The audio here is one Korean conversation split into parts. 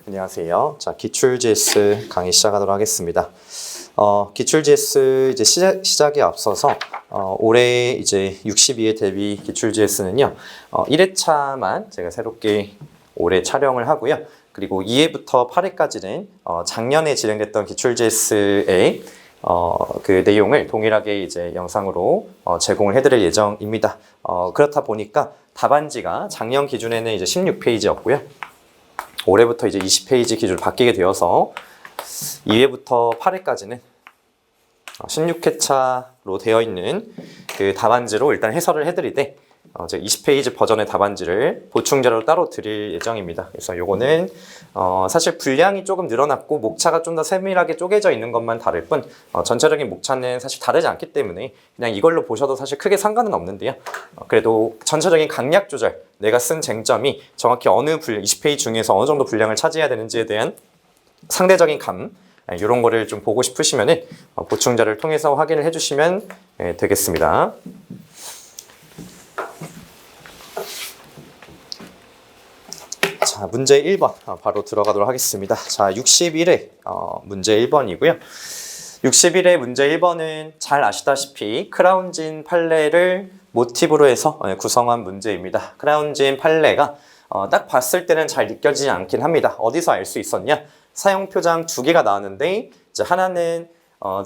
안녕하세요. 자, 기출-GS 강의 시작하도록 하겠습니다. 기출-GS 이제 시작에 앞서서 올해 이제 62회 대비 기출-GS는요, 1회차만 제가 새롭게 올해 촬영을 하고요. 그리고 2회부터 8회까지는 작년에 진행됐던 기출-GS의 그 내용을 동일하게 이제 영상으로 제공을 해드릴 예정입니다. 그렇다 보니까 답안지가 작년 기준에는 이제 16페이지였고요. 올해부터 이제 20페이지 기준으로 바뀌게 되어서 2회부터 8회까지는 16회차로 되어 있는 그 답안지로 일단 해설을 해드리되 제가 20페이지 버전의 답안지를 보충자료로 따로 드릴 예정입니다. 그래서 요거는 사실 분량이 조금 늘어났고 목차가 좀 더 세밀하게 쪼개져 있는 것만 다를 뿐 전체적인 목차는 사실 다르지 않기 때문에 그냥 이걸로 보셔도 사실 크게 상관은 없는데요. 그래도 전체적인 강약 조절, 내가 쓴 쟁점이 정확히 어느 20페이지 중에서 어느 정도 분량을 차지해야 되는지에 대한 상대적인 감, 이런 거를 좀 보고 싶으시면은 보충자를 통해서 확인을 해주시면 되겠습니다. 자, 문제 1번 바로 들어가도록 하겠습니다. 자, 61회 문제 1번이고요. 61회 문제 1번은 잘 아시다시피 크라운진 판례를 모티브로 해서 구성한 문제입니다. 크라운진 판례가 딱 봤을 때는 잘 느껴지지 않긴 합니다. 어디서 알 수 있었냐? 사용 표장 2개가 나왔는데 이제 하나는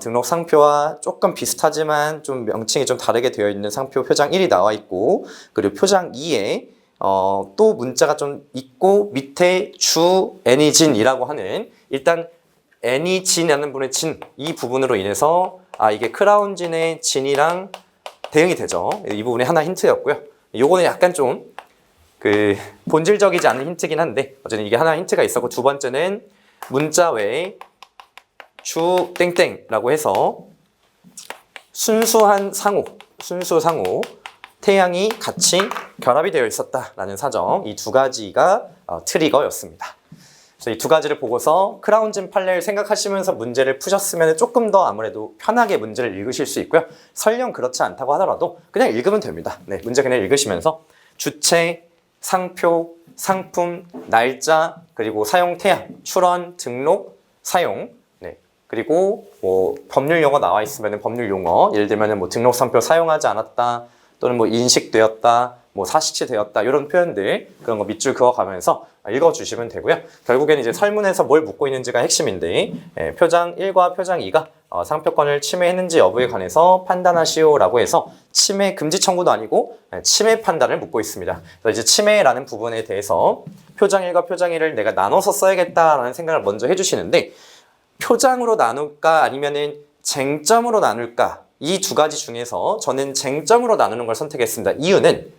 등록 상표와 조금 비슷하지만 좀 명칭이 좀 다르게 되어 있는 상표 표장 1이 나와 있고, 그리고 표장 2에 또 문자가 좀 있고 밑에 주 애니진이라고 하는, 일단 애니진이라는 분의 진, 이 부분으로 인해서 이게 크라운진의 진이랑 대응이 되죠. 이 부분이 하나 힌트였고요. 요거는 약간 좀 본질적이지 않은 힌트긴 한데 어쨌든 이게 하나 힌트가 있었고, 두 번째는 문자 외에 주 땡땡라고 해서 순수한 상호, 태양이 같이 결합이 되어 있었다라는 사정, 이 두 가지가 트리거였습니다. 그래서 이 두 가지를 보고서 크라운진 판례를 생각하시면서 문제를 푸셨으면 조금 더 아무래도 편하게 문제를 읽으실 수 있고요. 설령 그렇지 않다고 하더라도 그냥 읽으면 됩니다. 네, 문제 그냥 읽으시면서 주체, 상표, 상품, 날짜, 그리고 사용 태양, 출원, 등록, 사용, 그리고 뭐 법률 용어 나와 있으면 법률 용어, 예를 들면 뭐 등록 상표 사용하지 않았다, 또는 뭐 인식되었다, 뭐 사실치되었다, 이런 표현들, 그런 거 밑줄 그어가면서 읽어주시면 되고요. 결국에는 이제 설문에서 뭘 묻고 있는지가 핵심인데, 표장 1과 표장 2가 상표권을 침해했는지 여부에 관해서 판단하시오라고 해서 침해 금지 청구도 아니고 침해 판단을 묻고 있습니다. 그래서 이제 침해라는 부분에 대해서 표장 1과 표장 2를 내가 나눠서 써야겠다라는 생각을 먼저 해주시는데, 표장으로 나눌까 아니면은 쟁점으로 나눌까, 이 두 가지 중에서 저는 쟁점으로 나누는 걸 선택했습니다. 이유는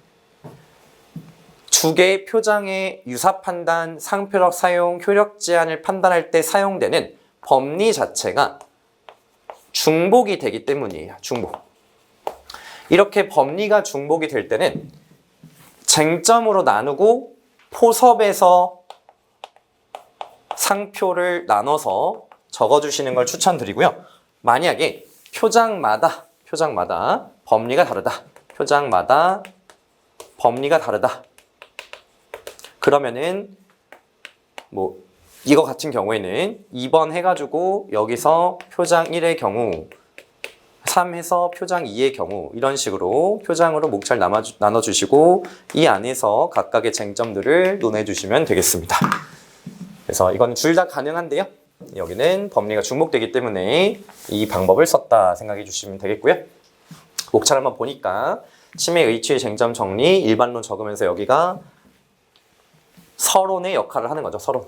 두 개의 표장의 유사 판단, 상표력 사용, 효력 제한을 판단할 때 사용되는 법리 자체가 중복이 되기 때문이에요. 중복. 이렇게 법리가 중복이 될 때는 쟁점으로 나누고 포섭에서 상표를 나눠서 적어주시는 걸 추천드리고요. 만약에 표장마다 법리가 다르다. 표장마다 법리가 다르다. 그러면은 뭐 이거 같은 경우에는 2번 해가지고 여기서 표장 1의 경우 3 해서 표장 2의 경우, 이런 식으로 표장으로 목차를 나눠주시고 이 안에서 각각의 쟁점들을 논해주시면 되겠습니다. 그래서 이건 둘 다 가능한데요. 여기는 법리가 중복되기 때문에 이 방법을 썼다 생각해 주시면 되겠고요. 목차를 한번 보니까 침해 의취의 쟁점 정리, 일반론 적으면서 여기가 서론의 역할을 하는 거죠. 서론.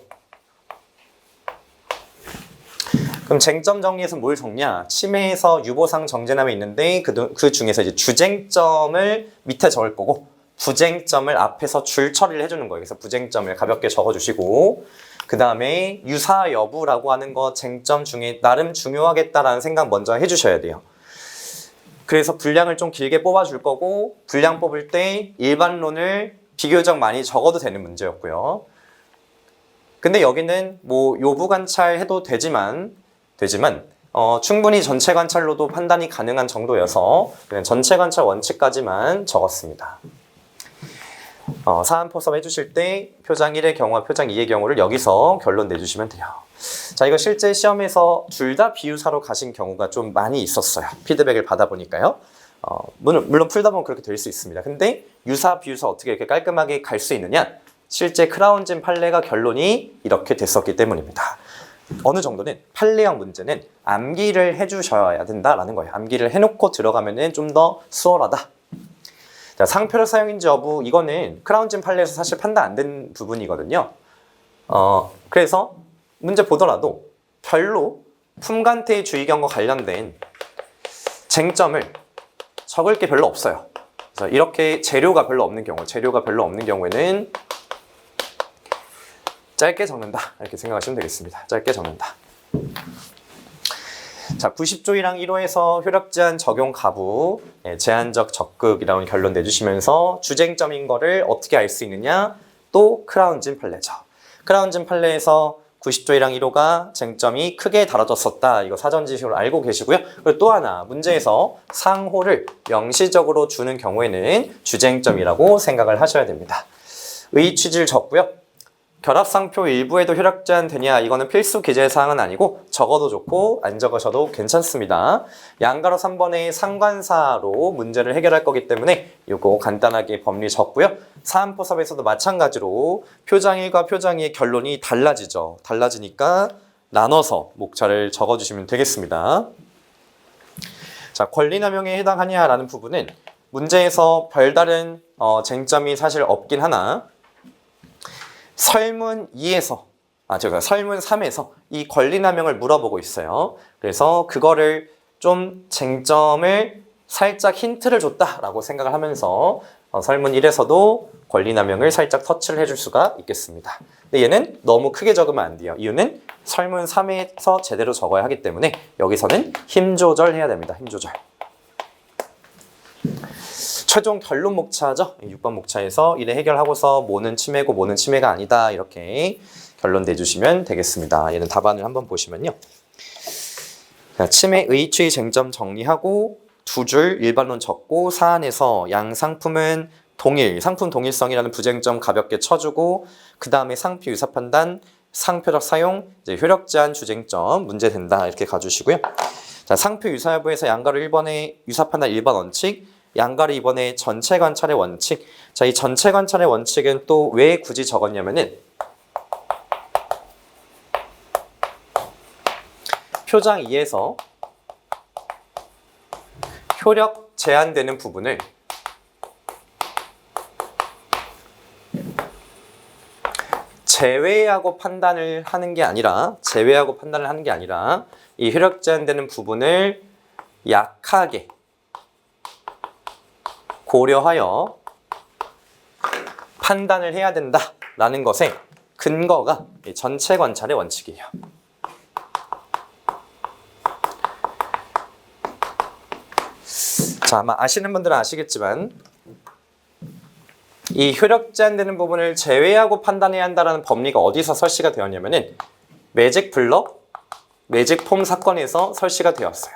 그럼 쟁점 정리에서 뭘 적냐? 침해에서 유보상 정제남이 있는데 그 중에서 이제 주쟁점을 밑에 적을 거고 부쟁점을 앞에서 줄 처리를 해주는 거예요. 그래서 부쟁점을 가볍게 적어주시고, 그 다음에 유사 여부라고 하는 거 쟁점 중에 나름 중요하겠다라는 생각 먼저 해주셔야 돼요. 그래서 분량을 좀 길게 뽑아줄 거고, 분량 뽑을 때 일반론을 비교적 많이 적어도 되는 문제였고요. 근데 여기는 뭐 요부 관찰해도 되지만 충분히 전체 관찰로도 판단이 가능한 정도여서 그냥 전체 관찰 원칙까지만 적었습니다. 사안포섭 해주실 때 표장 1의 경우와 표장 2의 경우를 여기서 결론 내주시면 돼요. 자, 이거 실제 시험에서 둘 다 비유사로 가신 경우가 좀 많이 있었어요. 피드백을 받아보니까요. 물론 풀다 보면 그렇게 될 수 있습니다. 근데 유사, 비유사 어떻게 이렇게 깔끔하게 갈 수 있느냐? 실제 크라운진 판례가 결론이 이렇게 됐었기 때문입니다. 어느 정도는 판례형 문제는 암기를 해주셔야 된다라는 거예요. 암기를 해놓고 들어가면은 좀 더 수월하다. 자, 상표력 사용인지 여부, 이거는 크라운진 판례에서 사실 판단 안 된 부분이거든요. 그래서 문제 보더라도 별로 품간태의 주의경과 관련된 쟁점을 적을 게 별로 없어요. 그래서 이렇게 재료가 별로 없는 경우에는 짧게 적는다 이렇게 생각하시면 되겠습니다. 짧게 적는다. 자, 90조이랑 1호에서 효력 제한 적용 가부, 제한적 적극이라는 결론 내주시면서 주쟁점인 거를 어떻게 알 수 있느냐? 또 크라운진 판례죠. 크라운진 판례에서 90조이랑 1호가 쟁점이 크게 다뤄졌었다. 이거 사전 지식으로 알고 계시고요. 그리고 또 하나, 문제에서 상호를 명시적으로 주는 경우에는 주쟁점이라고 생각을 하셔야 됩니다. 의 취지를 적고요. 결합상표 일부에도 효력 제한 되냐? 이거는 필수 기재 사항은 아니고 적어도 좋고 안 적으셔도 괜찮습니다. 양가로 3번의 상관사로 문제를 해결할 거기 때문에 이거 간단하게 법리 적고요. 사안포섭에서도 마찬가지로 표장 1과 표장 2의 결론이 달라지죠. 달라지니까 나눠서 목차를 적어주시면 되겠습니다. 자, 권리남용에 해당하냐라는 부분은 문제에서 별다른 쟁점이 사실 없긴 하나 설문 2에서, 설문 3에서 이 권리남용을 물어보고 있어요. 그래서 그거를 좀 쟁점을 살짝 힌트를 줬다라고 생각을 하면서 설문 1에서도 권리남용을 살짝 터치를 해줄 수가 있겠습니다. 근데 얘는 너무 크게 적으면 안 돼요. 이유는 설문 3에서 제대로 적어야 하기 때문에 여기서는 힘 조절해야 됩니다. 힘 조절. 최종 결론 목차죠. 6번 목차에서 1회 해결하고서 뭐는 침해고 뭐는 침해가 아니다. 이렇게 결론 내주시면 되겠습니다. 얘는 답안을 한번 보시면요. 자, 침해 의취 쟁점 정리하고 두 줄 일반론 적고 사안에서 양 상품은 동일, 상품 동일성이라는 부쟁점 가볍게 쳐주고 그 다음에 상표 유사 판단, 상표적 사용, 이제 효력 제한 주쟁점 문제된다. 이렇게 가주시고요. 자, 상표 유사 여부에서 양가로 1번의 유사 판단 1번 원칙, 양가로 2번의 전체 관찰의 원칙. 자, 이 전체 관찰의 원칙은 또 왜 굳이 적었냐면은 표장 2에서 효력 제한되는 부분을 제외하고 판단을 하는 게 아니라 이 효력 제한되는 부분을 약하게 고려하여 판단을 해야 된다라는 것의 근거가 전체 관찰의 원칙이에요. 자, 아마 아시는 분들은 아시겠지만 이 효력 제한되는 부분을 제외하고 판단해야 한다는 법리가 어디서 설치가 되었냐면은 매직 블럭, 매직 폼 사건에서 설치가 되었어요.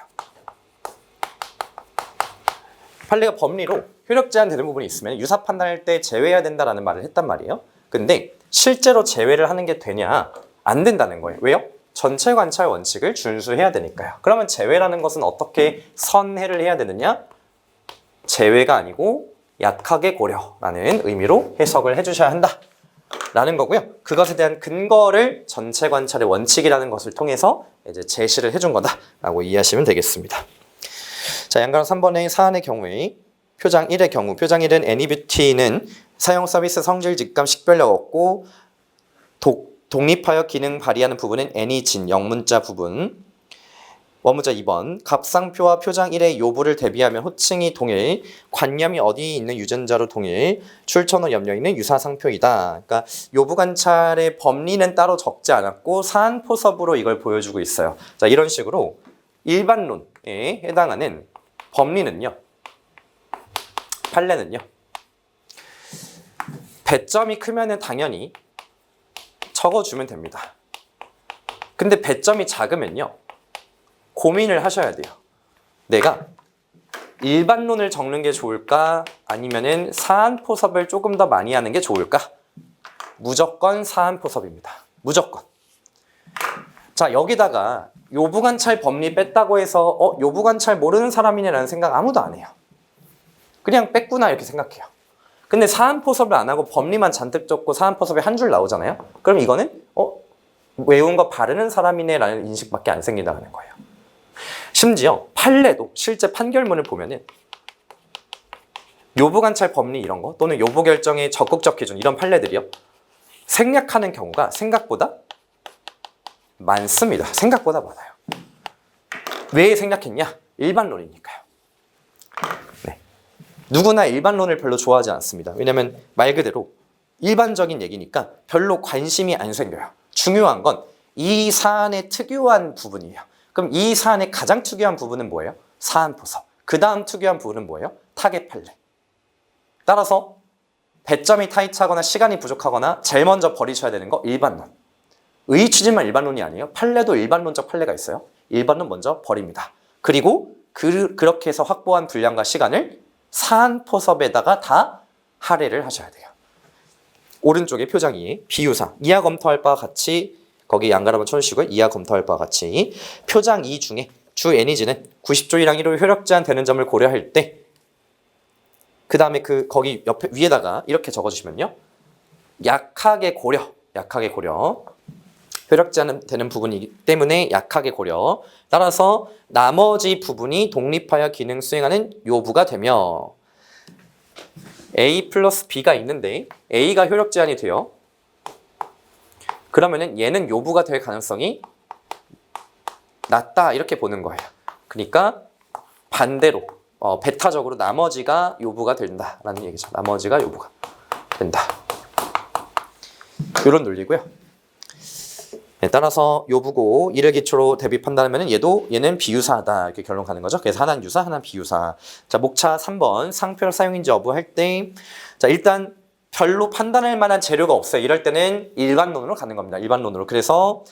판례가 법리로 효력 제한되는 부분이 있으면 유사 판단할 때 제외해야 된다라는 말을 했단 말이에요. 근데 실제로 제외를 하는 게 되냐? 안 된다는 거예요. 왜요? 전체 관찰 원칙을 준수해야 되니까요. 그러면 제외라는 것은 어떻게 선회를 해야 되느냐? 제외가 아니고 약하게 고려라는 의미로 해석을 해주셔야 한다라는 거고요. 그것에 대한 근거를 전체 관찰의 원칙이라는 것을 통해서 이제 제시를 해준 거다라고 이해하시면 되겠습니다. 자, 양가로 3번의 사안의 경우에 표장 1의 경우, 표장 1은 애니뷰티는 사용 서비스 성질 직감 식별력 없고 독립하여 기능 발휘하는 부분은 애니진 영문자 부분. 원문자 2번 갑상표와 표장 1의 요부를 대비하면 호칭이 동일, 관념이 어디 있는 유전자로 동일, 출처노 염려 있는 유사상표이다. 그러니까 요부 관찰의 법리는 따로 적지 않았고 사안포섭으로 이걸 보여주고 있어요. 자, 이런 식으로 일반론에 해당하는 법리는요, 판례는요, 배점이 크면은 당연히 적어주면 됩니다. 근데 배점이 작으면요, 고민을 하셔야 돼요. 내가 일반론을 적는 게 좋을까? 아니면은 사안포섭을 조금 더 많이 하는 게 좋을까? 무조건 사안포섭입니다. 무조건. 자, 여기다가 요부관찰 법리 뺐다고 해서 요부관찰 모르는 사람이네라는 생각 아무도 안 해요. 그냥 뺐구나 이렇게 생각해요. 근데 사안포섭을 안 하고 법리만 잔뜩 적고 사안포섭이 한 줄 나오잖아요. 그럼 이거는 외운 거 바르는 사람이네라는 인식밖에 안 생긴다는 거예요. 심지어 판례도 실제 판결문을 보면은 요부관찰 법리 이런 거 또는 요부결정의 적극적 기준 이런 판례들이요. 생략하는 경우가 생각보다 많습니다. 생각보다 많아요. 왜 생략했냐? 일반론이니까요. 네. 누구나 일반론을 별로 좋아하지 않습니다. 왜냐하면 말 그대로 일반적인 얘기니까 별로 관심이 안 생겨요. 중요한 건 이 사안의 특유한 부분이에요. 그럼 이 사안의 가장 특유한 부분은 뭐예요? 사안포섭. 그 다음 특유한 부분은 뭐예요? 타겟 판례. 따라서 배점이 타이트하거나 시간이 부족하거나 제일 먼저 버리셔야 되는 거 일반론. 의취지만 일반론이 아니에요. 판례도 일반론적 판례가 있어요. 일반론 먼저 버립니다. 그리고 그렇게 해서 확보한 분량과 시간을 사안포섭에다가 다 할애를 하셔야 돼요. 오른쪽에 표장 2, 비유사. 이하 검토할 바와 같이 거기 양갈 한번 쳐주시고요. 이하 검토할 바와 같이 표장 2 중에 주 N이지는 90조 1항 1호 효력 제한 되는 점을 고려할 때 그 다음에 거기 옆에 위에다가 이렇게 적어주시면요. 약하게 고려. 효력 제한 되는 부분이기 때문에 약하게 고려. 따라서 나머지 부분이 독립하여 기능 수행하는 요부가 되며 A 플러스 B가 있는데 A가 효력 제한이 돼요. 그러면은 얘는 요부가 될 가능성이 낮다 이렇게 보는 거예요. 그러니까 반대로 베타적으로 나머지가 요부가 된다라는 얘기죠. 나머지가 요부가 된다. 이런 논리고요. 네, 따라서 요부고 이를 기초로 대비 판단하면 얘는 비유사다 이렇게 결론 가는 거죠. 그래서 하나는 유사, 하나는 비유사. 자, 목차 3번 상표 사용인지 여부 할 때 자, 일단 별로 판단할 만한 재료가 없어요. 이럴 때는 일반론으로 가는 겁니다. 일반론으로. 그래서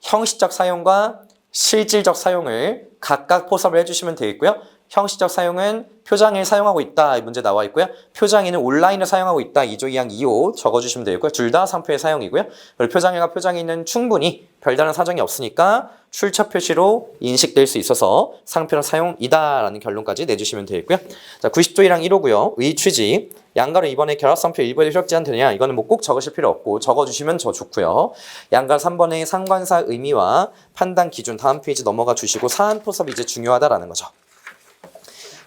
형식적 사용과 실질적 사용을 각각 포섭을 해주시면 되겠고요. 형식적 사용은 표장을 사용하고 있다. 이 문제 나와 있고요. 표장에는 온라인을 사용하고 있다. 2조 2항 2호 적어주시면 되겠고요. 둘 다 상표의 사용이고요. 그리고 표장일과 표장에는 충분히 별다른 사정이 없으니까 출처 표시로 인식될 수 있어서 상표의 사용이다라는 결론까지 내주시면 되겠고요. 자, 90조 1항 1호고요. 의취지. 양가로 이번에 결합상표 일부에 효력 제한 되냐? 이거는 뭐 꼭 적으실 필요 없고 적어주시면 저 좋고요. 양가 3번의 상관사 의미와 판단 기준 다음 페이지 넘어가 주시고 사안포섭이 이제 중요하다라는 거죠.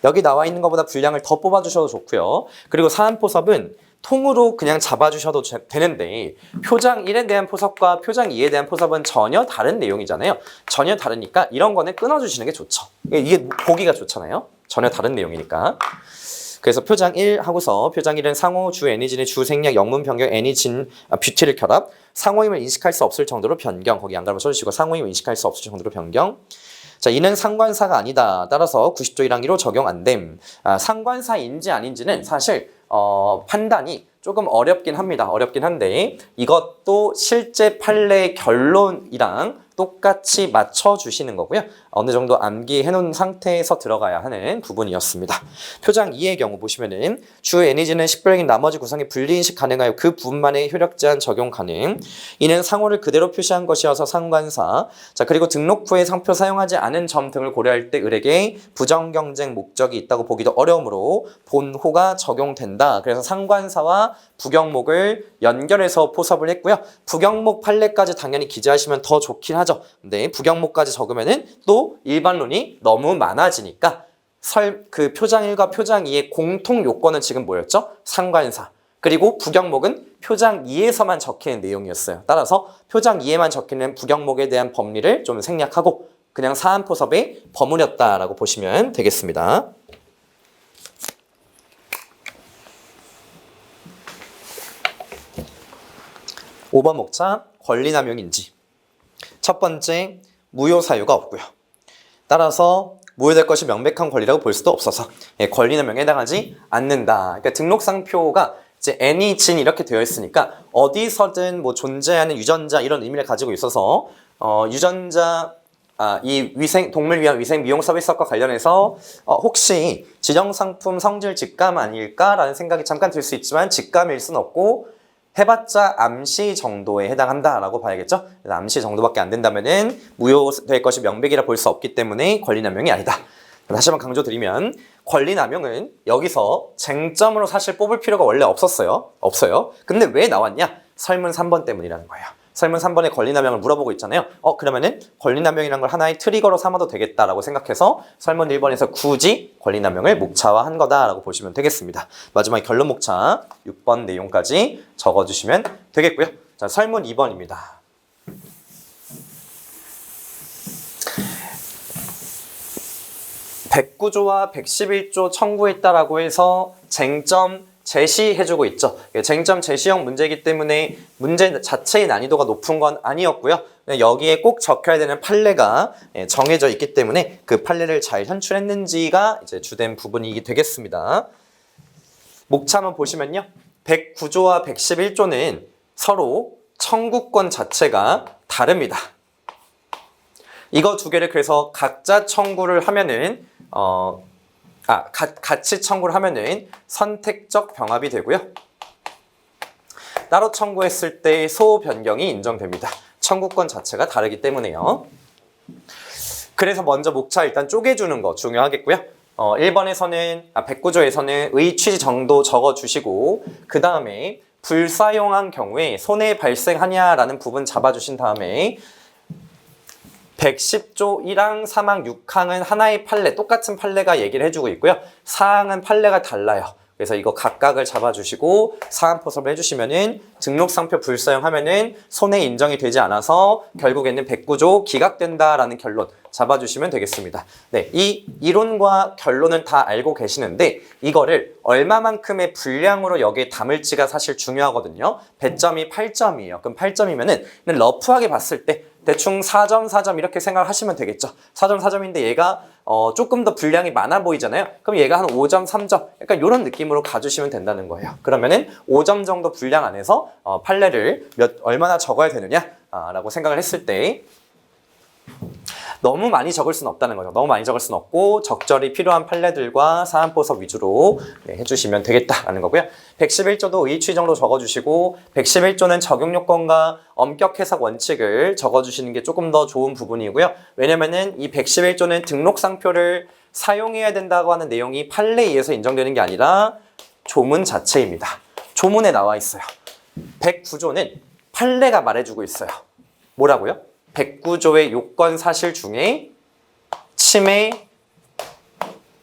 여기 나와 있는 것보다 분량을 더 뽑아주셔도 좋고요. 그리고 사안포섭은 통으로 그냥 잡아주셔도 되는데 표장 1에 대한 포섭과 표장 2에 대한 포섭은 전혀 다른 내용이잖아요. 전혀 다르니까 이런 거는 끊어주시는 게 좋죠. 이게 보기가 좋잖아요. 전혀 다른 내용이니까. 그래서 표장 1 하고서 표장 1은 상호 주 N이진의 주 생략 영문 변경 N이진 뷰티를 결합 상호임을 인식할 수 없을 정도로 변경 거기 양가로 써주시고 상호임을 인식할 수 없을 정도로 변경. 자, 이는 상관사가 아니다. 따라서 90조 1항 1호 적용 안 됨. 상관사인지 아닌지는 사실 판단이 조금 어렵긴 합니다. 어렵긴 한데 이것도 실제 판례 결론이랑 똑같이 맞춰주시는 거고요. 어느 정도 암기해 놓은 상태에서 들어가야 하는 부분이었습니다. 표장 2의 경우 보시면은 주 N이지는 식별액인 나머지 구성이 분리인식 가능하여 그 부분만의 효력 제한 적용 가능. 이는 상호를 그대로 표시한 것이어서 상관사. 자, 그리고 등록 후에 상표 사용하지 않은 점 등을 고려할 때 을에게 부정경쟁 목적이 있다고 보기도 어려우므로 본호가 적용된다. 그래서 상관사와 부경목을 연결해서 포섭을 했고요. 부경목 판례까지 당연히 기재하시면 더 좋긴 하죠. 근데 부경목까지 적으면은 또 일반론이 너무 많아지니까 그 표장 1과 표장 2의 공통 요건은 지금 뭐였죠? 상관사. 그리고 부경목은 표장 2에서만 적히는 내용이었어요. 따라서 표장 2에만 적히는 부경목에 대한 법리를 좀 생략하고 그냥 사안포섭에 버무렸다라고 보시면 되겠습니다. 5번 목차 권리남용인지. 첫 번째, 무효 사유가 없고요. 따라서 무효될 것이 명백한 권리라고 볼 수도 없어서 권리남용에 해당하지 않는다. 그러니까 등록상표가 이제 N이 진 이렇게 되어 있으니까 어디서든 뭐 존재하는 유전자 이런 의미를 가지고 있어서 유전자 이 동물 위한 위생 미용 서비스업과 관련해서 혹시 지정상품 성질 직감 아닐까라는 생각이 잠깐 들 수 있지만 직감일 순 없고 해봤자 암시 정도에 해당한다라고 봐야겠죠. 암시 정도밖에 안 된다면은 무효될 것이 명백이라 볼 수 없기 때문에 권리남용이 아니다. 다시 한번 강조드리면 권리남용은 여기서 쟁점으로 사실 뽑을 필요가 원래 없었어요. 근데 왜 나왔냐? 설문 3번 때문이라는 거예요. 설문 3번에 권리남용을 물어보고 있잖아요. 그러면은 권리남용이라는 걸 하나의 트리거로 삼아도 되겠다라고 생각해서 설문 1번에서 굳이 권리남용을 목차화한 거다라고 보시면 되겠습니다. 마지막에 결론 목차 6번 내용까지 적어주시면 되겠고요. 자, 설문 2번입니다. (109조와) (111조) 청구했다라고 해서 쟁점 제시해주고 있죠. 쟁점 제시형 문제이기 때문에 문제 자체의 난이도가 높은 건 아니었고요. 여기에 꼭 적혀야 되는 판례가 정해져 있기 때문에 그 판례를 잘 현출했는지가 이제 주된 부분이 되겠습니다. 목차 한번 보시면요. 109조와 111조는 서로 청구권 자체가 다릅니다. 이거 두 개를 그래서 각자 청구를 하면은 같이 청구를 하면은 선택적 병합이 되고요. 따로 청구했을 때 소변경이 인정됩니다. 청구권 자체가 다르기 때문에요. 그래서 먼저 목차 일단 쪼개주는 거 중요하겠고요. 1번에서는 109조에서는 의 취지 정도 적어주시고 그 다음에 불사용한 경우에 손해 발생하냐라는 부분 잡아주신 다음에 110조 1항, 3항, 6항은 하나의 판례, 똑같은 판례가 얘기를 해주고 있고요. 4항은 판례가 달라요. 그래서 이거 각각을 잡아주시고 사안 포섭을 해주시면은 등록상표 불사용하면은 손해 인정이 되지 않아서 결국에는 109조 기각된다라는 결론 잡아주시면 되겠습니다. 네, 이 이론과 결론은 다 알고 계시는데 이거를 얼마만큼의 분량으로 여기에 담을지가 사실 중요하거든요. 배점이 8점이에요. 그럼 8점이면은 러프하게 봤을 때 대충 4점, 4점 이렇게 생각하시면 되겠죠. 4점, 4점인데 얘가 조금 더 분량이 많아 보이잖아요. 그럼 얘가 한 5점, 3점 약간 이런 느낌으로 가주시면 된다는 거예요. 그러면은 5점 정도 분량 안에서 판례를 얼마나 적어야 되느냐라고 생각을 했을 때 너무 많이 적을 수는 없다는 거죠. 너무 많이 적을 수는 없고 적절히 필요한 판례들과 사안포섭 위주로 해주시면 되겠다라는 거고요. 111조도 의취 정도 적어주시고 111조는 적용요건과 엄격 해석 원칙을 적어주시는 게 조금 더 좋은 부분이고요. 왜냐면은 이 111조는 등록상표를 사용해야 된다고 하는 내용이 판례에 의해서 인정되는 게 아니라 조문 자체입니다. 조문에 나와 있어요. 109조는 판례가 말해주고 있어요. 뭐라고요? 109조의 요건 사실 중에 침해,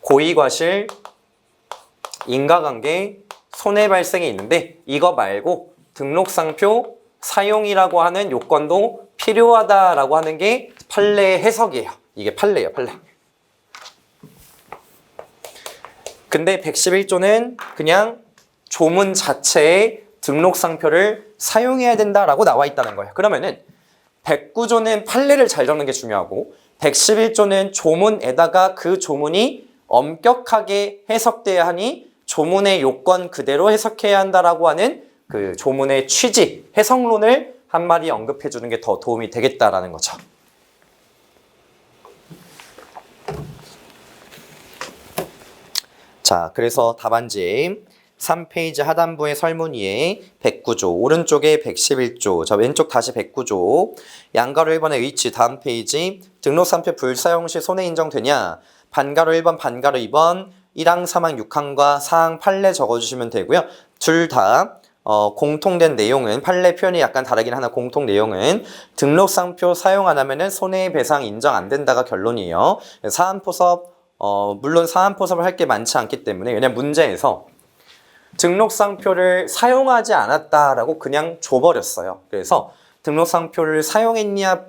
고의과실, 인과관계, 손해 발생이 있는데 이거 말고 등록상표 사용이라고 하는 요건도 필요하다라고 하는 게 판례의 해석이에요. 이게 판례예요, 판례. 근데 111조는 그냥 조문 자체에 등록상표를 사용해야 된다라고 나와 있다는 거예요. 그러면은 109조는 판례를 잘 적는 게 중요하고 111조는 조문에다가 그 조문이 엄격하게 해석돼야 하니 조문의 요건 그대로 해석해야 한다라고 하는 그 조문의 취지, 해석론을 한 마디 언급해 주는 게 더 도움이 되겠다라는 거죠. 자, 그래서 답안지 3페이지 하단부의 설문위에 109조, 오른쪽에 111조, 자 왼쪽 다시 109조, 양가로 1번의 위치, 다음 페이지 등록상표 불사용 시 손해 인정되냐, 반가로 1번, 반가로 2번, 1항, 3항, 6항과 4항 판례 적어주시면 되고요. 둘 다 공통된 내용은 판례 표현이 약간 다르긴 하나 공통 내용은 등록상표 사용 안 하면은 손해배상 인정 안 된다가 결론이에요. 사안포섭 물론 사안포섭을 할 게 많지 않기 때문에 왜냐면 문제에서 등록상표를 사용하지 않았다라고 그냥 줘버렸어요. 그래서 등록상표를 사용했냐,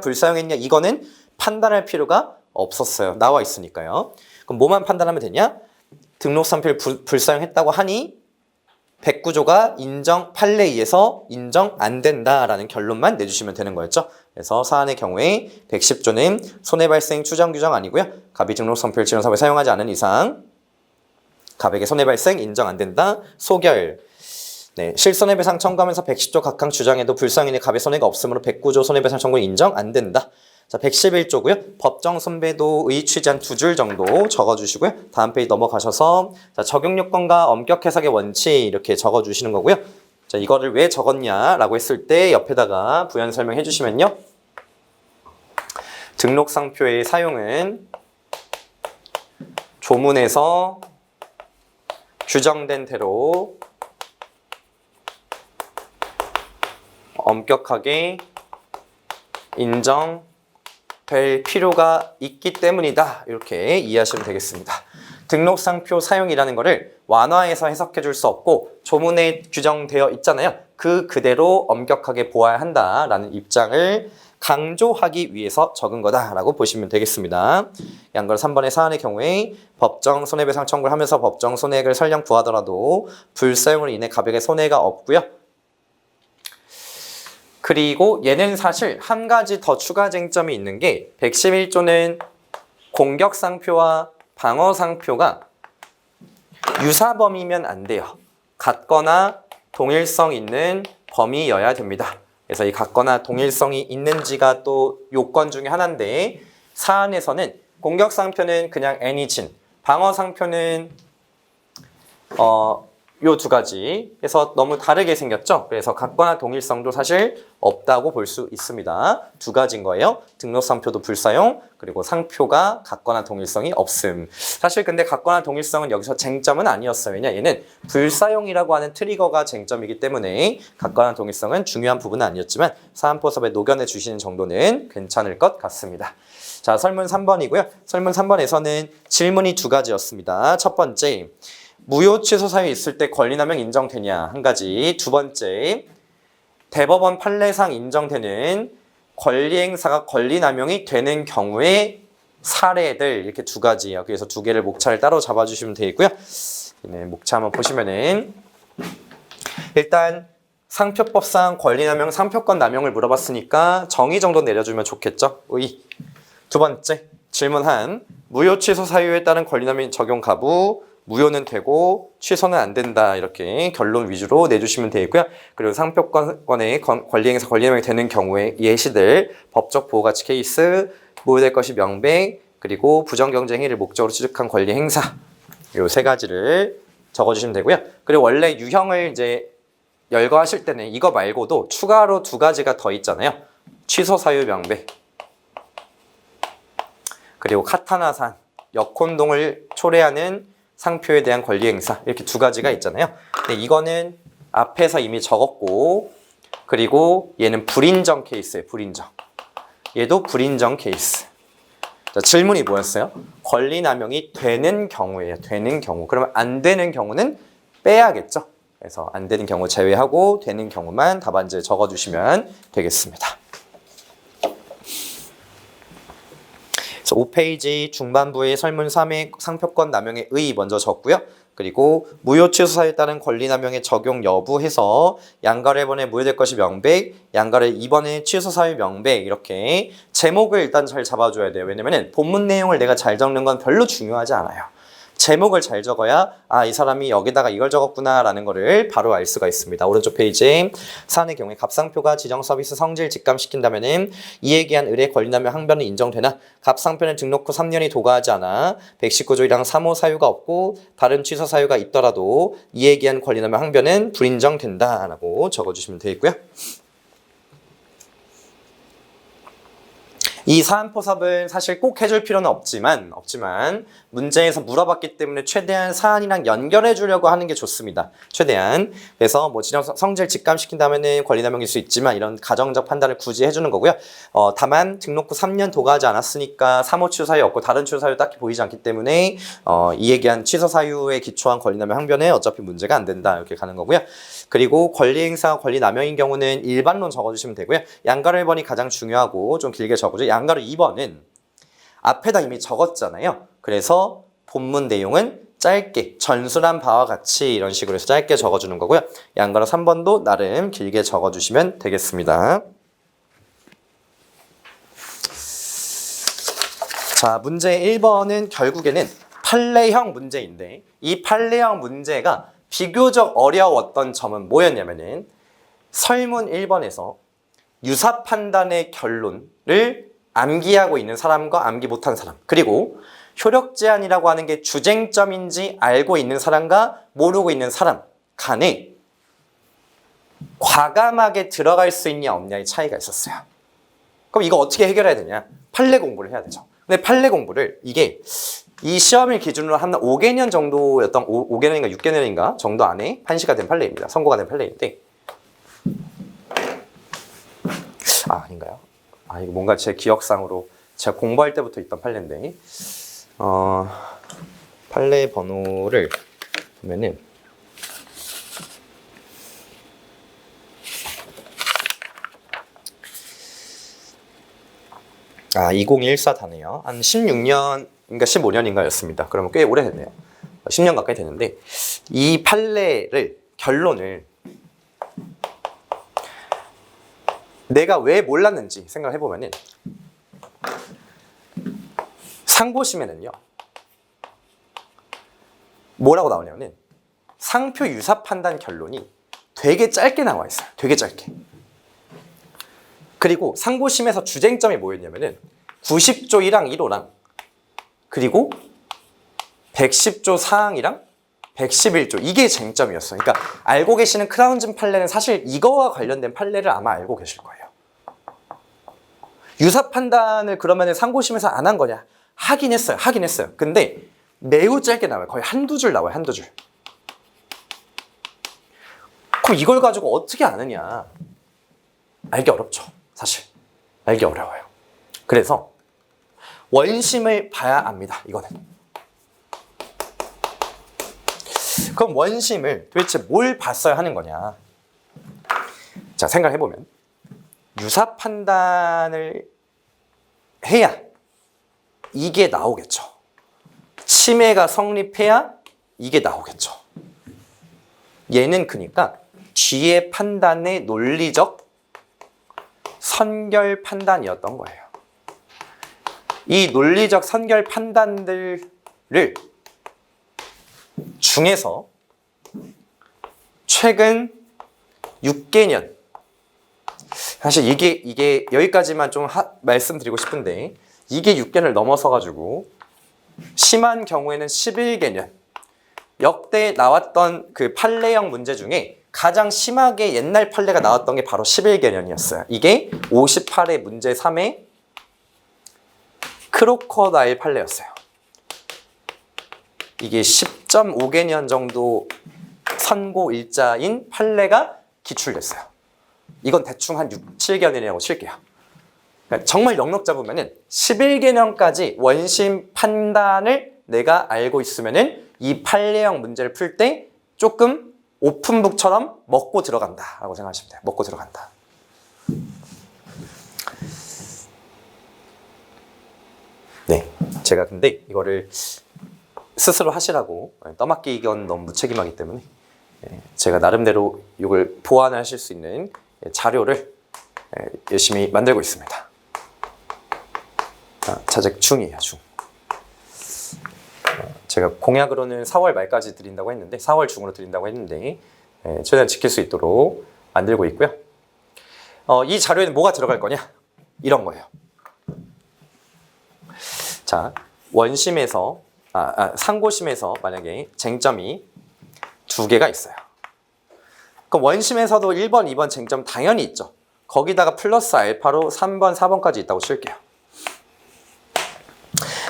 불사용했냐 이거는 판단할 필요가 없었어요. 나와 있으니까요. 그럼 뭐만 판단하면 되냐? 등록상표를 불사용했다고 하니 109조가 판례에 의해서 인정 안 된다라는 결론만 내주시면 되는 거였죠. 그래서 사안의 경우에 110조는 손해발생 추정 규정 아니고요. 갑이 등록상표를 지정사업에 사용하지 않은 이상 갑에게 손해발생 인정 안 된다. 소결. 네, 실손해배상 청구하면서 110조 각항 주장에도 불성인의 갑의 손해가 없으므로 109조 손해배상 청구는 인정 안 된다. 자, 111조고요. 법정 손배도의 취지한 두 줄 정도 적어주시고요. 다음 페이지 넘어가셔서 자, 적용 요건과 엄격 해석의 원칙 이렇게 적어주시는 거고요. 자, 이거를 왜 적었냐라고 했을 때 옆에다가 부연 설명해 주시면요. 등록상표의 사용은 조문에서 규정된 대로 엄격하게 인정될 필요가 있기 때문이다. 이렇게 이해하시면 되겠습니다. 등록상표 사용이라는 것을 완화해서 해석해 줄 수 없고 조문에 규정되어 있잖아요. 그 그대로 엄격하게 보아야 한다라는 입장을 강조하기 위해서 적은 거다라고 보시면 되겠습니다. 양걸 3번의 사안의 경우에 법정 손해배상 청구를 하면서 법정 손해액을 설령 부하더라도 불사용으로 인해 갑에게 손해가 없고요. 그리고 얘는 사실 한 가지 더 추가 쟁점이 있는 게 111조는 공격상표와 방어상표가 유사범위면 안 돼요. 같거나 동일성 있는 범위여야 됩니다. 그래서 이 같거나 동일성이 있는지가 또 요건 중에 하나인데 사안에서는 공격상표는 그냥 any진, 방어상표는 요 두 가지. 그래서 너무 다르게 생겼죠? 그래서 같거나 동일성도 사실 없다고 볼 수 있습니다. 두 가지인 거예요. 등록상표도 불사용, 그리고 상표가 같거나 동일성이 없음. 사실 근데 같거나 동일성은 여기서 쟁점은 아니었어요. 왜냐, 얘는 불사용이라고 하는 트리거가 쟁점이기 때문에 같거나 동일성은 중요한 부분은 아니었지만 사안포섭에 녹여내 주시는 정도는 괜찮을 것 같습니다. 자, 설문 3번이고요. 설문 3번에서는 질문이 두 가지였습니다. 첫 번째, 무효 취소 사유 있을 때 권리남용 인정되냐 한 가지. 두 번째, 대법원 판례상 인정되는 권리행사가 권리남용이 되는 경우의 사례들 이렇게 두 가지예요. 그래서 두 개를 목차를 따로 잡아주시면 되겠고요. 네, 목차 한번 보시면은 일단 상표법상 권리남용, 상표권 남용을 물어봤으니까 정의 정도 내려주면 좋겠죠. 의. 두 번째 질문 한 무효 취소 사유에 따른 권리남용 적용 가부 무효는 되고 취소는 안 된다 이렇게 결론 위주로 내주시면 되겠고요. 그리고 상표권의 권리행사 권리남용이 되는 경우에 예시들 법적 보호가치 케이스 무효될 것이 명백 그리고 부정경쟁행위를 목적으로 취득한 권리행사 요 세 가지를 적어주시면 되고요. 그리고 원래 유형을 이제 열거하실 때는 이거 말고도 추가로 두 가지가 더 있잖아요. 취소 사유 명백 그리고 카타나산 역혼동을 초래하는 상표에 대한 권리 행사 이렇게 두 가지가 있잖아요. 근데 이거는 앞에서 이미 적었고 그리고 얘는 불인정 케이스예요. 불인정. 얘도 불인정 케이스. 자, 질문이 뭐였어요? 권리 남용이 되는 경우예요. 되는 경우. 그러면 안 되는 경우는 빼야겠죠. 그래서 안 되는 경우 제외하고 되는 경우만 답안지에 적어주시면 되겠습니다. 5페이지 중반부의 설문 3의 상표권 남용의 의 먼저 적고요. 그리고 무효 취소 사유에 따른 권리 남용의 적용 여부 해서 양가를 1번에 무효될 것이 명백, 양가를 2번에 취소 사유 명백 이렇게 제목을 일단 잘 잡아줘야 돼요. 왜냐면 본문 내용을 내가 잘 적는 건 별로 중요하지 않아요. 제목을 잘 적어야 아, 이 사람이 여기다가 이걸 적었구나 라는 거를 바로 알 수가 있습니다. 오른쪽 페이지에 사안의 경우에 갑상표가 지정 서비스 성질 직감시킨다면은 이에 기한 의뢰 권리남용 항변은 인정되나 갑상표는 등록 후 3년이 도과하지 않아 119조 1항 3호 사유가 없고 다른 취소 사유가 있더라도 이에 기한 권리남용 항변은 불인정된다 라고 적어주시면 되겠고요. 이 사안포섭은 사실 꼭 해줄 필요는 없지만 문제에서 물어봤기 때문에 최대한 사안이랑 연결해 주려고 하는 게 좋습니다. 최대한. 그래서 뭐 지정 성질 직감시킨다면은 권리남용일 수 있지만 이런 가정적 판단을 굳이 해주는 거고요. 다만 등록 후 3년 도과하지 않았으니까 3호 취소 사유 없고 다른 취소 사유 딱히 보이지 않기 때문에 이 얘기한 취소 사유에 기초한 권리남용 항변에 어차피 문제가 안 된다 이렇게 가는 거고요. 그리고 권리행사, 권리남용인 경우는 일반론 적어주시면 되고요. 양가로 1번이 가장 중요하고 좀 길게 적어줘. 양가로 2번은 앞에다 이미 적었잖아요. 그래서 본문 내용은 짧게 전술한 바와 같이 이런 식으로 해서 짧게 적어주는 거고요. 양가로 3번도 나름 길게 적어주시면 되겠습니다. 자, 문제 1번은 결국에는 판례형 문제인데 이 판례형 문제가 비교적 어려웠던 점은 뭐였냐면은 설문 1번에서 유사 판단의 결론을 암기하고 있는 사람과 암기 못한 사람, 그리고 효력 제한이라고 하는 게 주쟁점인지 알고 있는 사람과 모르고 있는 사람 간에 과감하게 들어갈 수 있냐 없냐의 차이가 있었어요. 그럼 이거 어떻게 해결해야 되냐? 판례 공부를 해야 되죠. 근데 판례 공부를 이게 이 시험을 기준으로 한 5개년 정도였던 5개년인가 6개년인가 정도 안에 판시가 된 판례입니다. 선고가 된 판례인데 아닌가요? 이거 뭔가 제 기억상으로 제가 공부할 때부터 있던 판례인데 판례 번호를 보면은 2014 다네요. 한 16년인가 15년인가였습니다. 그러면 꽤 오래됐네요. 10년 가까이 됐는데 이 판례를 결론을 내가 왜 몰랐는지 생각을 해보면은 상고심에는요 뭐라고 나오냐면은 상표 유사 판단 결론이 되게 짧게 나와 있어요. 되게 짧게. 그리고 상고심에서 주쟁점이 뭐였냐면은 90조 1항 1호랑 그리고 110조 4항이랑 111조 이게 쟁점이었어요. 그러니까 알고 계시는 크라운즘 판례는 사실 이거와 관련된 판례를 아마 알고 계실 거예요. 유사 판단을 그러면 상고심에서 안 한 거냐? 하긴 했어요. 하긴 했어요. 근데 매우 짧게 나와요. 거의 한두 줄 나와요. 한두 줄. 그럼 이걸 가지고 어떻게 아느냐? 알기 어렵죠. 사실. 알기 어려워요. 그래서 원심을 봐야 압니다. 이거는. 그럼 원심을 도대체 뭘 봤어야 하는 거냐? 자, 생각해보면 유사 판단을 해야 이게 나오겠죠. 침해가 성립해야 이게 나오겠죠. 얘는 그러니까 뒤의 판단의 논리적 선결 판단이었던 거예요. 이 논리적 선결 판단들을 중에서 최근 6개년 사실 이게 여기까지만 좀 말씀드리고 싶은데 이게 6개년을 넘어서 가지고 심한 경우에는 11개년 역대 나왔던 그 판례형 문제 중에 가장 심하게 옛날 판례가 나왔던 게 바로 11개년이었어요. 이게 58회 문제 3의 크로커다일 판례였어요. 이게 10.5개년 정도 선고 일자인 판례가 기출됐어요. 이건 대충 한 6, 7개년이라고 칠게요. 그러니까 정말 넉넉 잡으면은 11개년까지 원심 판단을 내가 알고 있으면은 이 판례형 문제를 풀 때 조금 오픈북처럼 먹고 들어간다라고 생각하시면 돼요. 먹고 들어간다. 네, 제가 근데 이거를 스스로 하시라고 떠맡기건 너무 무책임하기 때문에 제가 나름대로 이걸 보완하실 수 있는 자료를 열심히 만들고 있습니다. 자작 중이에요, 중. 제가 공약으로는 4월 말까지 드린다고 했는데 4월 중으로 드린다고 했는데 최대한 지킬 수 있도록 만들고 있고요. 이 자료에는 뭐가 들어갈 거냐? 이런 거예요. 자, 원심에서 상고심에서 만약에 쟁점이 2개가 있어요. 그럼 원심에서도 1번, 2번 쟁점 당연히 있죠. 거기다가 플러스 알파로 3번, 4번까지 있다고 칠게요.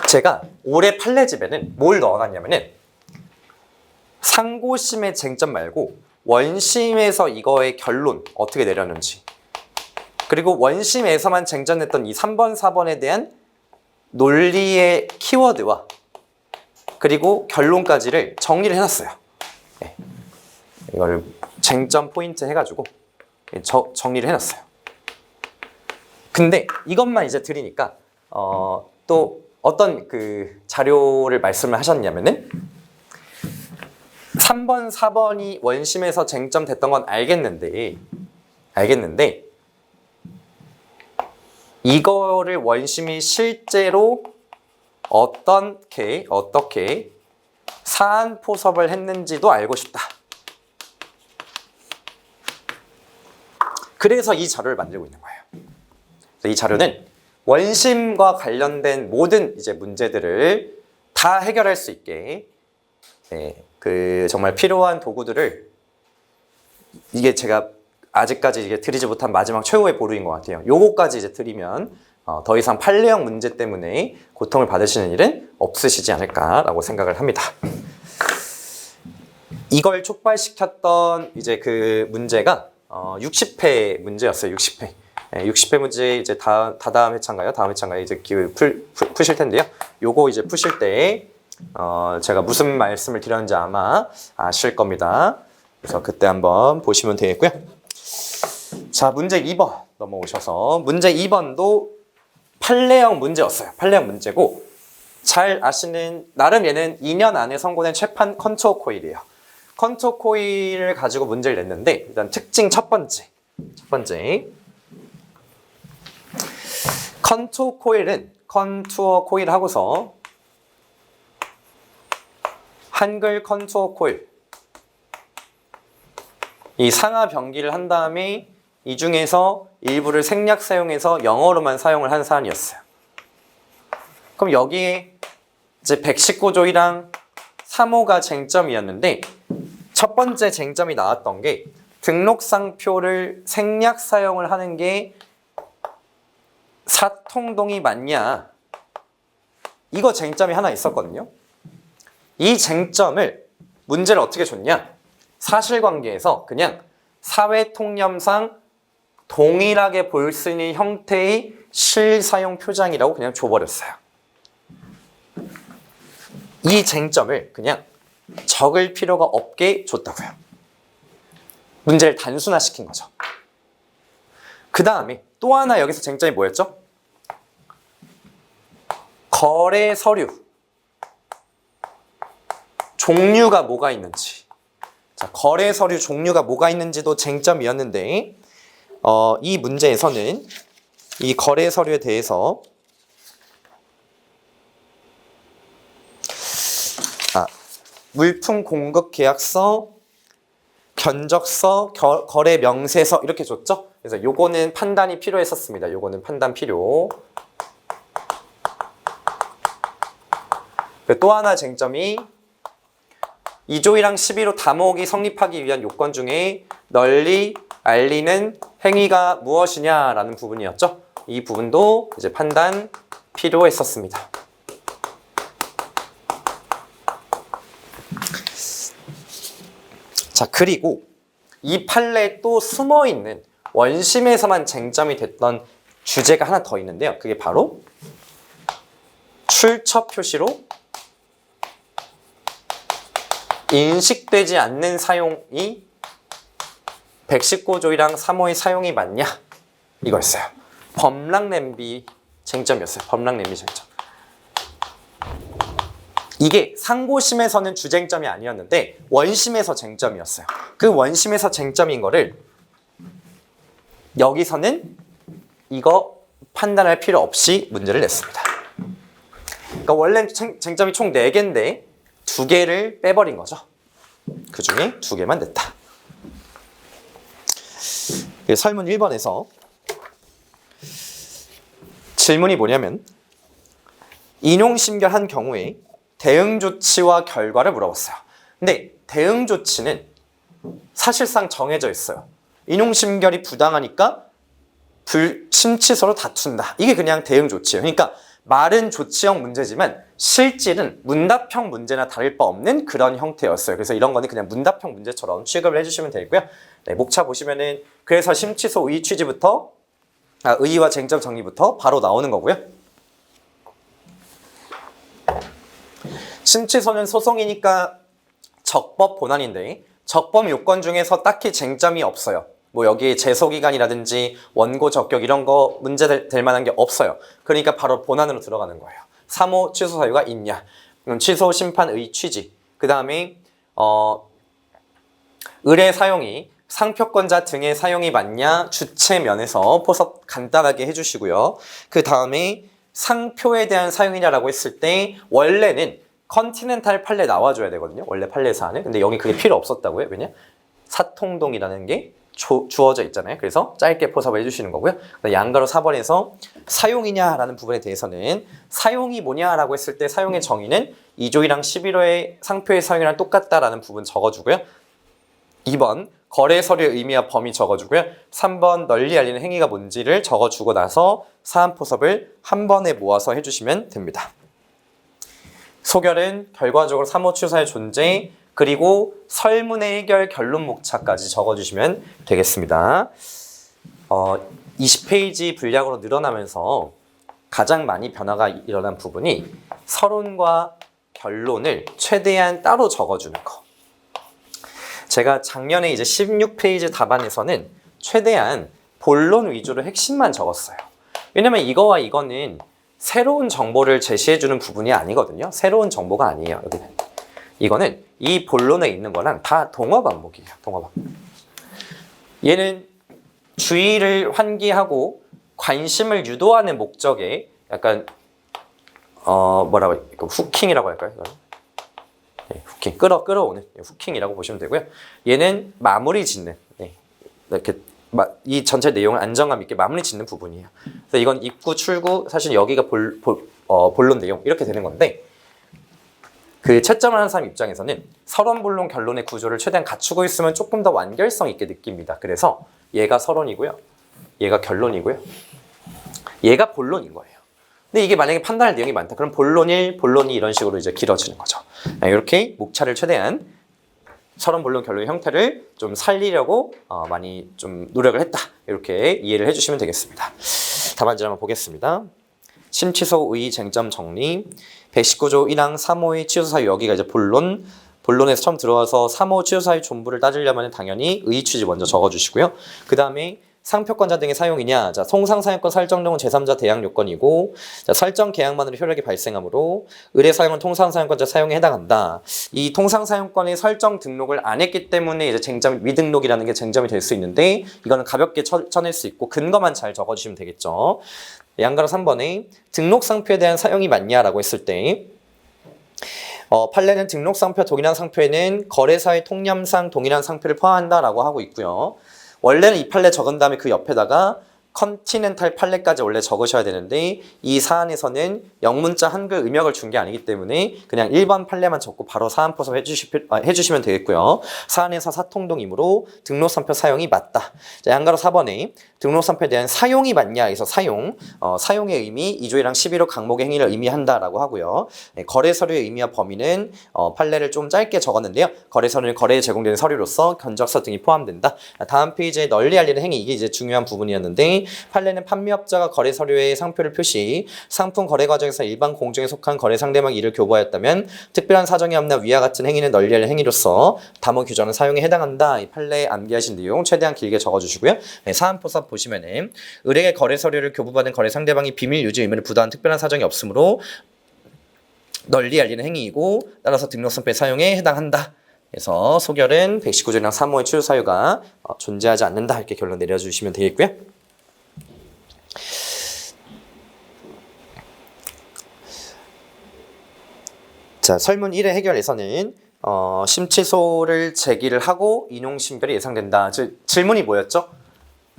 제가 올해 판례집에는 뭘 넣어놨냐면은 상고심의 쟁점 말고 원심에서 이거의 결론 어떻게 내렸는지 그리고 원심에서만 쟁점했던 이 3번, 4번에 대한 논리의 키워드와 그리고 결론까지를 정리를 해놨어요. 네. 이걸 쟁점 포인트 해가지고 정리를 해놨어요. 근데 이것만 이제 드리니까 또 어떤 그 자료를 말씀을 하셨냐면은 3번, 4번이 원심에서 쟁점 됐던 건 알겠는데 이거를 원심이 실제로 어떻게 사안 포섭을 했는지도 알고 싶다. 그래서 이 자료를 만들고 있는 거예요. 이 자료는 원심과 관련된 모든 이제 문제들을 다 해결할 수 있게 그 정말 필요한 도구들을 이게 제가 아직까지 이게 드리지 못한 마지막 최후의 보루인 것 같아요. 요거까지 이제 드리면 더 이상 판례형 문제 때문에 고통을 받으시는 일은 없으시지 않을까라고 생각을 합니다. 이걸 촉발시켰던 이제 그 문제가 60회 문제였어요. 60회. 60회 문제 이제 다음 회차인가요? 다음 회차인가요? 이제 푸실 텐데요. 요거 이제 푸실 때 제가 무슨 말씀을 드렸는지 아마 아실 겁니다. 그래서 그때 한번 보시면 되겠고요. 자, 문제 2번 넘어오셔서 문제 2번도 판례형 문제였어요. 판례형 문제고 잘 아시는 나름 얘는 2년 안에 선고된 최판 컨투어 코일이에요. 컨투어 코일을 가지고 문제를 냈는데 일단 특징 첫 번째 컨투어 코일 하고서 한글 컨투어 코일 이 상하 병기를 한 다음에 이 중에서 일부를 생략 사용해서 영어로만 사용을 한 사안이었어요. 그럼 여기에 이제 119조이랑 3호가 쟁점이었는데 첫 번째 쟁점이 나왔던 게 등록상표를 생략 사용을 하는 게 사통동이 맞냐, 이거 쟁점이 하나 있었거든요. 이 쟁점을 문제를 어떻게 줬냐, 사실관계에서 그냥 사회통념상 동일하게 볼 수 있는 형태의 실사용 표장이라고 그냥 줘버렸어요. 이 쟁점을 그냥 적을 필요가 없게 줬다고요. 문제를 단순화시킨 거죠. 그 다음에 또 하나 여기서 쟁점이 뭐였죠? 거래 서류 종류가 뭐가 있는지. 자, 거래 서류 종류가 뭐가 있는지도 쟁점이었는데 이 문제에서는 이 거래 서류에 대해서 물품 공급 계약서, 견적서, 거래 명세서 이렇게 줬죠? 그래서 요거는 판단이 필요했었습니다. 요거는 판단 필요. 또 하나 쟁점이 2조이랑 11호 다목이 성립하기 위한 요건 중에 널리 알리는 행위가 무엇이냐라는 부분이었죠. 이 부분도 이제 판단 필요했었습니다. 자, 그리고 이 판례에 또 숨어있는 원심에서만 쟁점이 됐던 주제가 하나 더 있는데요. 그게 바로 출처 표시로 인식되지 않는 사용이 119조이랑 3호의 사용이 맞냐? 이거였어요. 범랑냄비 쟁점이었어요. 범랑냄비 쟁점. 이게 상고심에서는 주쟁점이 아니었는데 원심에서 쟁점이었어요. 그 원심에서 쟁점인 거를 여기서는 이거 판단할 필요 없이 문제를 냈습니다. 그러니까 원래 쟁점이 총 4개인데 2개를 빼버린 거죠. 그 중에 2개만 냈다. 설문 1번에서 질문이 뭐냐면 인용심결한 경우에 대응 조치와 결과를 물어봤어요. 근데 대응 조치는 사실상 정해져 있어요. 인용심결이 부당하니까 심치서로 다툰다. 이게 그냥 대응 조치예요. 그러니까 말은 조치형 문제지만 실질은 문답형 문제나 다를 바 없는 그런 형태였어요. 그래서 이런 거는 그냥 문답형 문제처럼 취급을 해주시면 되고요. 네, 목차 보시면은 그래서 심치소 의의 취지부터 의의와 쟁점 정리부터 바로 나오는 거고요. 심치소는 소송이니까 적법 본안인데 적법 요건 중에서 딱히 쟁점이 없어요. 뭐 여기에 제소기간이라든지 원고 적격 이런 거 문제될 만한 게 없어요. 그러니까 바로 본안으로 들어가는 거예요. 3호 취소 사유가 있냐, 취소 심판 의의 취지, 그 다음에 의뢰 사용이 상표권자 등의 사용이 맞냐 주체 면에서 포섭 간단하게 해주시고요. 그 다음에 상표에 대한 사용이냐라고 했을 때 원래는 컨티넨탈 판례 나와줘야 되거든요. 원래 판례 사안은. 근데 여기 그게 필요 없었다고요. 왜냐? 사통동이라는 게 주어져 있잖아요. 그래서 짧게 포섭을 해주시는 거고요. 양가로 4번에서 사용이냐라는 부분에 대해서는 사용이 뭐냐라고 했을 때 사용의 정의는 2조이랑 11호의 상표의 사용이랑 똑같다라는 부분 적어주고요. 2번 거래 서류의 의미와 범위 적어주고요. 3번 널리 알리는 행위가 뭔지를 적어주고 나서 사안 포섭을 한 번에 모아서 해주시면 됩니다. 소결은 결과적으로 3호 추사의 존재 그리고 설문의 해결 결론 목차까지 적어주시면 되겠습니다. 20페이지 분량으로 늘어나면서 가장 많이 변화가 일어난 부분이 서론과 결론을 최대한 따로 적어주는 거. 제가 작년에 이제 16페이지 답안에서는 최대한 본론 위주로 핵심만 적었어요. 왜냐면 이거와 이거는 새로운 정보를 제시해주는 부분이 아니거든요. 새로운 정보가 아니에요. 여기는. 이거는 이 본론에 있는 거랑 다 동어 반복이에요. 동어 반복. 얘는 주의를 환기하고 관심을 유도하는 목적에 약간 뭐라고 할까요? 후킹이라고 할까요? 네, 후킹 끌어오는 후킹이라고 보시면 되고요. 얘는 마무리 짓는 이렇게 이 전체 내용을 안정감 있게 마무리 짓는 부분이에요. 그래서 이건 입구 출구 사실 여기가 본론 내용 이렇게 되는 건데 그 채점을 하는 사람 입장에서는 서론, 본론, 결론의 구조를 최대한 갖추고 있으면 조금 더 완결성 있게 느낍니다. 그래서 얘가 서론이고요. 얘가 결론이고요. 얘가 본론인 거예요. 근데 이게 만약에 판단할 내용이 많다. 그럼 본론 1, 본론 2 이런 식으로 이제 길어지는 거죠. 이렇게 목차를 최대한 서론, 본론, 결론의 형태를 좀 살리려고 많이 좀 노력을 했다. 이렇게 이해를 해주시면 되겠습니다. 답안지 한번 보겠습니다. 심취소 의 쟁점 정리 119조 1항 3호의 취소 사유 여기가 이제 본론에서 처음 들어와서 3호 취소 사유 존부를 따지려면 당연히 의 취지 먼저 적어주시고요. 그 다음에 상표권자 등의 사용이냐. 자, 통상사용권 설정령은 제3자 대항 요건이고, 자, 설정 계약만으로 효력이 발생하므로 의뢰 사용은 통상사용권자 사용에 해당한다. 이 통상사용권의 설정 등록을 안 했기 때문에 이제 쟁점 미등록이라는 게 쟁점이 될 수 있는데 이거는 가볍게 쳐낼 수 있고 근거만 잘 적어주시면 되겠죠. 양가로 3번에 등록 상표에 대한 사용이 맞냐라고 했을 때 판례는 등록 상표 동일한 상표에는 거래사의 통념상 동일한 상표를 포함한다라고 하고 있고요. 원래는 이 판례 적은 다음에 그 옆에다가 컨티넨탈 판례까지 원래 적으셔야 되는데 이 사안에서는 영문자 한글 음역을 준 게 아니기 때문에 그냥 1번 판례만 적고 바로 사안 포섭 해주시면 되겠고요. 사안에서 사통동이므로 등록상표 사용이 맞다. 자, 양가로 4번에 등록상표에 대한 사용이 맞냐 해서 사용의 의미 2조이랑 11호 강목의 행위를 의미한다라고 하고요. 네, 거래 서류의 의미와 범위는 판례를 좀 짧게 적었는데요. 거래 서류는 거래에 제공되는 서류로서 견적서 등이 포함된다. 다음 페이지에 널리 알리는 행위 이게 이제 중요한 부분이었는데 판례는 판매업자가 거래 서류에 상표를 표시, 상품 거래 과정에서 일반 공정에 속한 거래 상대방 이를 교부하였다면 특별한 사정이 없나 위와 같은 행위는 널리 알리는 행위로서 담원 규정은 사용에 해당한다. 이 판례에 암기하신 내용 최대한 길게 적어주시고요. 네, 사안 포섭 보시면은 의뢰의 거래 서류를 교부받은 거래 상대방이 비밀 유지 의무를 부과한 특별한 사정이 없으므로 널리 알리는 행위이고 따라서 등록상표의 사용에 해당한다. 그래서 소결은 119조랑 3호의 취소 사유가 존재하지 않는다. 이렇게 결론 내려주시면 되겠고요. 자, 설문 1의 해결에서는 심취소를 제기를 하고 인용심결이 예상된다. 질문이 뭐였죠?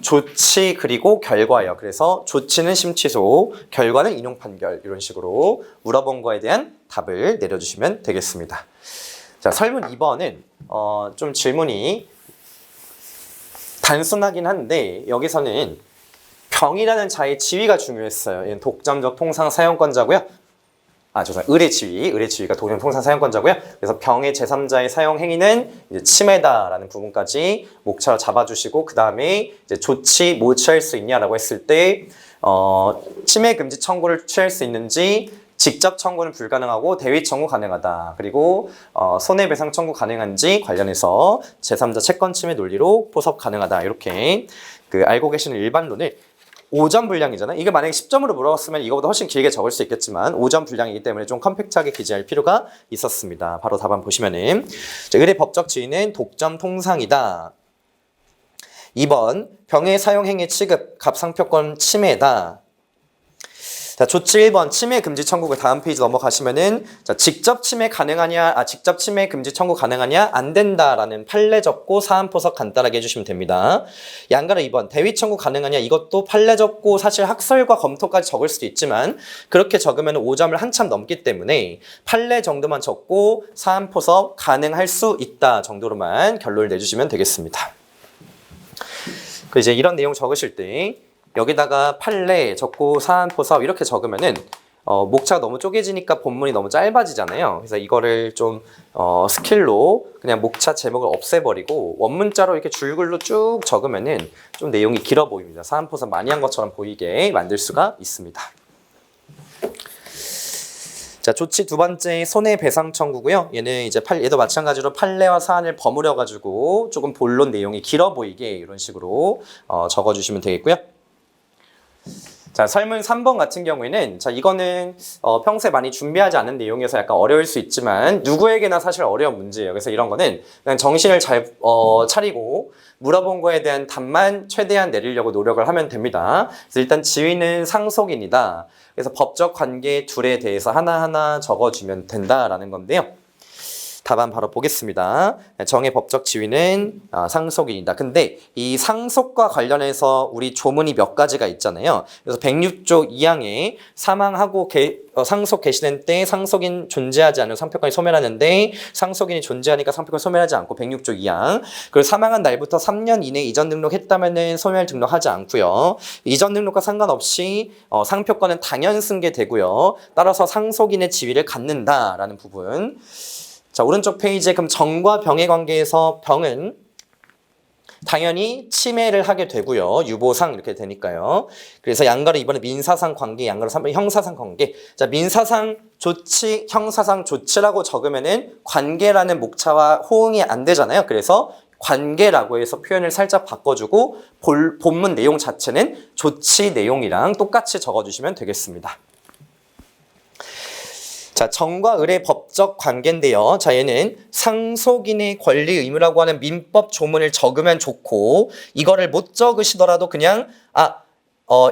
조치 그리고 결과예요. 그래서 조치는 심취소, 결과는 인용판결 이런 식으로 물어본 거에 대한 답을 내려주시면 되겠습니다. 자, 설문 2번은 좀 질문이 단순하긴 한데 여기서는 병이라는 자의 지위가 중요했어요. 얘는 독점적 통상 사용권자고요. 의뢰 지위가 독점 통상 사용권자고요. 그래서 병의 제3자의 사용 행위는 이제 침해다라는 부분까지 목차로 잡아주시고 그 다음에 이제 조치 뭐 취할 수 있냐라고 했을 때 침해 금지 청구를 취할 수 있는지 직접 청구는 불가능하고 대위 청구 가능하다. 그리고 손해배상 청구 가능한지 관련해서 제3자 채권 침해 논리로 포섭 가능하다. 이렇게 알고 계시는 일반론을 5점 분량이잖아요. 이게 만약에 10점으로 물어봤으면 이거보다 훨씬 길게 적을 수 있겠지만 5점 분량이기 때문에 좀 컴팩트하게 기재할 필요가 있었습니다. 바로 답안 보시면은 의뢰 법적 지위는 독점 통상이다. 2번 병의 사용 행위 취급 갑상표권 침해다. 자, 조치 1번 침해 금지 청구. 그 다음 페이지 넘어가시면은 자, 직접 침해 금지 청구 가능하냐? 안 된다라는 판례 적고 사안 포석 간단하게 해주시면 됩니다. 양가로 2번 대위 청구 가능하냐? 이것도 판례 적고 사실 학설과 검토까지 적을 수도 있지만 그렇게 적으면 5점을 한참 넘기 때문에 판례 정도만 적고 사안 포석 가능할 수 있다 정도로만 결론을 내주시면 되겠습니다. 그 이제 이런 내용 적으실 때 여기다가 판례 적고 사안 포섭 이렇게 적으면은 목차가 너무 쪼개지니까 본문이 너무 짧아지잖아요. 그래서 이거를 좀 스킬로 그냥 목차 제목을 없애버리고 원문자로 이렇게 줄글로 쭉 적으면은 좀 내용이 길어 보입니다. 사안 포섭 많이 한 것처럼 보이게 만들 수가 있습니다. 자, 조치 두 번째 손해배상 청구고요. 얘는 이제 얘도 마찬가지로 판례와 사안을 버무려 가지고 조금 본론 내용이 길어 보이게 이런 식으로 적어주시면 되겠고요. 자, 설문 3번 같은 경우에는 자, 이거는 평소에 많이 준비하지 않은 내용이어서 약간 어려울 수 있지만 누구에게나 사실 어려운 문제예요. 그래서 이런 거는 그냥 정신을 잘 차리고 물어본 거에 대한 답만 최대한 내리려고 노력을 하면 됩니다. 그래서 일단 지위는 상속인이다. 그래서 법적 관계 둘에 대해서 하나하나 적어주면 된다라는 건데요. 답안 바로 보겠습니다. 정의 법적 지위는 상속인이다. 근데 이 상속과 관련해서 우리 조문이 몇 가지가 있잖아요. 그래서 106조 2항에 사망하고 상속 개시된 때 상속인 존재하지 않으면 상표권이 소멸하는데 상속인이 존재하니까 상표권이 소멸하지 않고 106조 2항. 그리고 사망한 날부터 3년 이내에 이전 등록했다면은 소멸 등록하지 않고요. 이전 등록과 상관없이 상표권은 당연 승계되고요. 따라서 상속인의 지위를 갖는다라는 부분. 자, 오른쪽 페이지에 그럼 정과 병의 관계에서 병은 당연히 침해를 하게 되고요. 유보상 이렇게 되니까요. 그래서 양가로 이번에 민사상 관계, 양가로 3번 형사상 관계. 자, 민사상 조치, 형사상 조치라고 적으면은 관계라는 목차와 호응이 안 되잖아요. 그래서 관계라고 해서 표현을 살짝 바꿔주고 본문 내용 자체는 조치 내용이랑 똑같이 적어주시면 되겠습니다. 자, 정과 을의 법적 관계인데요. 자, 얘는 상속인의 권리 의무라고 하는 민법 조문을 적으면 좋고 이거를 못 적으시더라도 그냥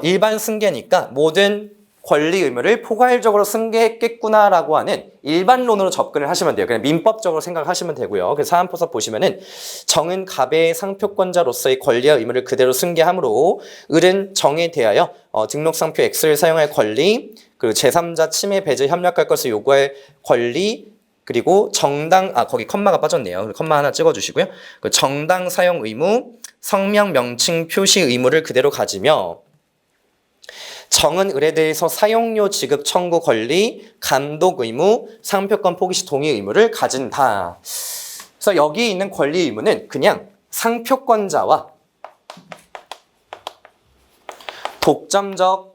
일반 승계니까 모든 권리 의무를 포괄적으로 승계했겠구나라고 하는 일반론으로 접근을 하시면 돼요. 그냥 민법적으로 생각하시면 되고요. 그래서 사안포섭 보시면은 정은 갑의 상표권자로서의 권리와 의무를 그대로 승계하므로 을은 정에 대하여 등록상표 X를 사용할 권리, 그리고 제3자 침해 배제 협력할 것을 요구할 권리, 그리고 정당 거기 컴마가 빠졌네요. 컴마 하나 찍어주시고요. 그 정당 사용 의무, 성명 명칭 표시 의무를 그대로 가지며 정은 을에 대해서 사용료 지급 청구 권리, 감독 의무, 상표권 포기 시 동의 의무를 가진다. 그래서 여기 있는 권리 의무는 그냥 상표권자와 독점적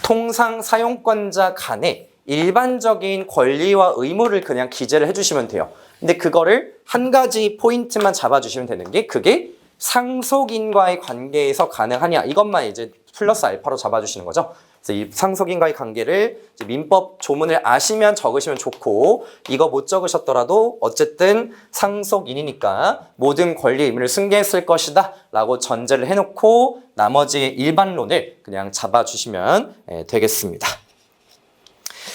통상 사용권자 간의 일반적인 권리와 의무를 그냥 기재를 해주시면 돼요. 근데 그거를 한 가지 포인트만 잡아주시면 되는 게 그게 상속인과의 관계에서 가능하냐 이것만 이제 플러스 알파로 잡아주시는 거죠. 그래서 이 상속인과의 관계를 이제 민법 조문을 아시면 적으시면 좋고 이거 못 적으셨더라도 어쨌든 상속인이니까 모든 권리 의무를 승계했을 것이다 라고 전제를 해놓고 나머지 일반론을 그냥 잡아주시면 되겠습니다.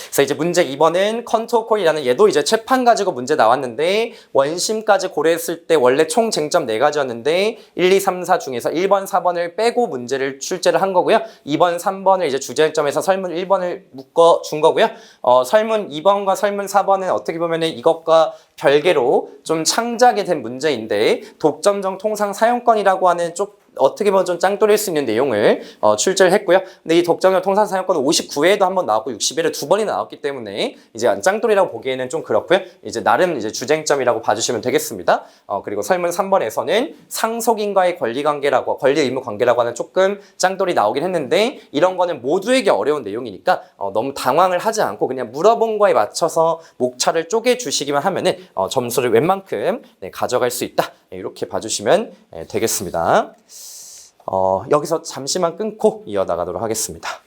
그래서 이제 문제 2번은 컨트롤콜이라는 얘도 이제 재판 가지고 문제 나왔는데 원심까지 고려했을 때 원래 총 쟁점 4가지였는데 1, 2, 3, 4 중에서 1번, 4번을 빼고 문제를 출제를 한 거고요. 2번, 3번을 이제 주제점에서 설문 1번을 묶어 준 거고요. 설문 2번과 설문 4번은 어떻게 보면은 이것과 별개로 좀 창작이 된 문제인데 독점적 통상 사용권이라고 하는 좀 어떻게 보면 좀 짱돌일 수 있는 내용을 출제를 했고요. 근데 이 독점적 통상 사용권은 59회에도 한 번 나왔고 60회에 2번이나 나왔기 때문에 이제 짱돌이라고 보기에는 좀 그렇고요. 이제 나름 이제 주쟁점이라고 봐주시면 되겠습니다. 그리고 설문 3번에서는 상속인과의 권리 의무 관계라고 하는 조금 짱돌이 나오긴 했는데 이런 거는 모두에게 어려운 내용이니까 너무 당황을 하지 않고 그냥 물어본 거에 맞춰서 목차를 쪼개 주시기만 하면은 점수를 웬만큼 가져갈 수 있다. 이렇게 봐주시면 되겠습니다. 여기서 잠시만 끊고 이어나가도록 하겠습니다.